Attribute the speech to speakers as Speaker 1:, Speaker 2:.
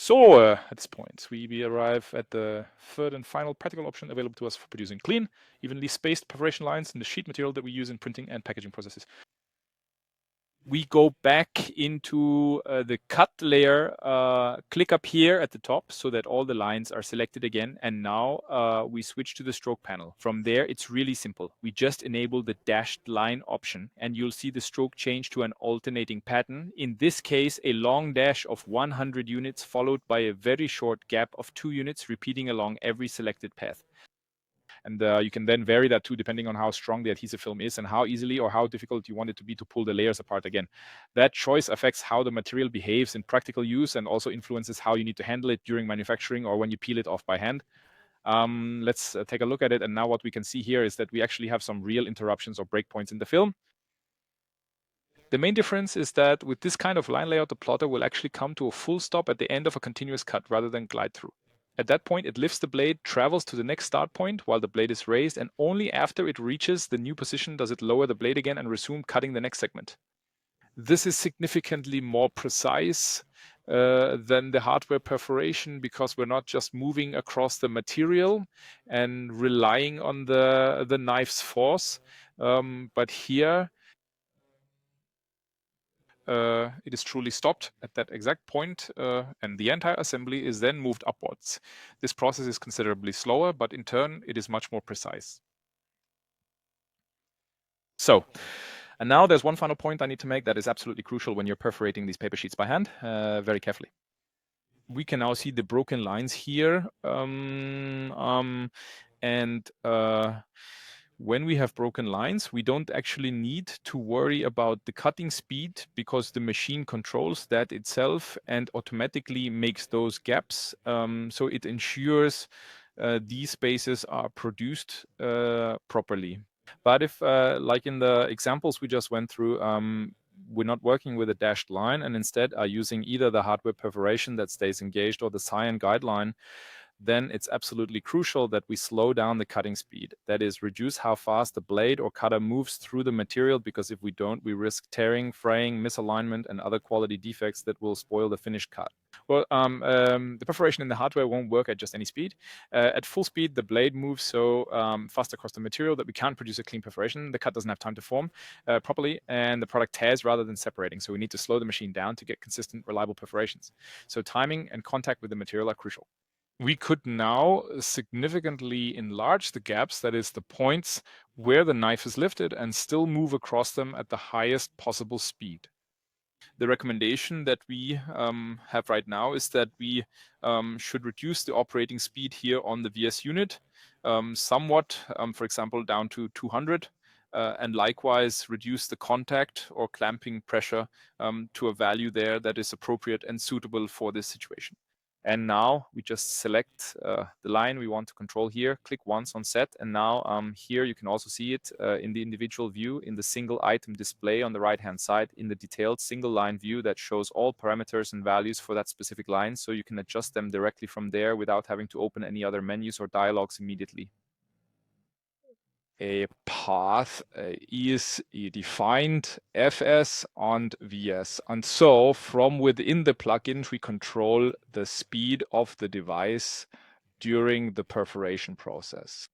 Speaker 1: So at this point, we arrive at the third and final practical option available to us for producing clean, evenly spaced perforation lines in the sheet material that we use in printing and packaging processes. We go back into the cut layer, click up here at the top so that all the lines are selected again. And now we switch to the stroke panel. From there, it's really simple. We just enable the dashed line option and you'll see the stroke change to an alternating pattern. In this case, a long dash of 100 units followed by a very short gap of 2 units repeating along every selected path. And you can then vary that too, depending on how strong the adhesive film is and how easily or how difficult you want it to be to pull the layers apart again. That choice affects how the material behaves in practical use and also influences how you need to handle it during manufacturing or when you peel it off by hand. Let's take a look at it. And now what we can see here is that we actually have some real interruptions or breakpoints in the film. The main difference is that with this kind of line layout, the plotter will actually come to a full stop at the end of a continuous cut rather than glide through. At that point, it lifts the blade, travels to the next start point while the blade is raised, and only after it reaches the new position does it lower the blade again and resume cutting the next segment. This is significantly more precise than the hardware perforation because we're not just moving across the material and relying on the knife's force, but here it is truly stopped at that exact point, and the entire assembly is then moved upwards. This process is considerably slower, but in turn, it is much more precise. So, and now there's one final point I need to make that is absolutely crucial when you're perforating these paper sheets by hand, very carefully. We can now see the broken lines here, when we have broken lines, we don't actually need to worry about the cutting speed because the machine controls that itself and automatically makes those gaps. So it ensures these spaces are produced properly. But if, like in the examples we just went through, we're not working with a dashed line and instead are using either the hardware perforation that stays engaged or the cyan guideline, then it's absolutely crucial that we slow down the cutting speed. That is, reduce how fast the blade or cutter moves through the material, because if we don't, we risk tearing, fraying, misalignment, and other quality defects that will spoil the finished cut. Well, the perforation in the hardware won't work at just any speed. At full speed, the blade moves so fast across the material that we can't produce a clean perforation. The cut doesn't have time to form properly, and the product tears rather than separating. So we need to slow the machine down to get consistent, reliable perforations. So timing and contact with the material are crucial. We could now significantly enlarge the gaps, that is the points where the knife is lifted, and still move across them at the highest possible speed. The recommendation that we have right now is that we should reduce the operating speed here on the VS unit somewhat, for example, down to 200, and likewise reduce the contact or clamping pressure to a value there that is appropriate and suitable for this situation. And now we just select the line we want to control here, click once on set, and now here you can also see it in the individual view in the single item display on the right-hand side in the detailed single line view that shows all parameters and values for that specific line, so you can adjust them directly from there without having to open any other menus or dialogues immediately. A path is a defined FS and VS. And so from within the plugin, we control the speed of the device during the perforation process.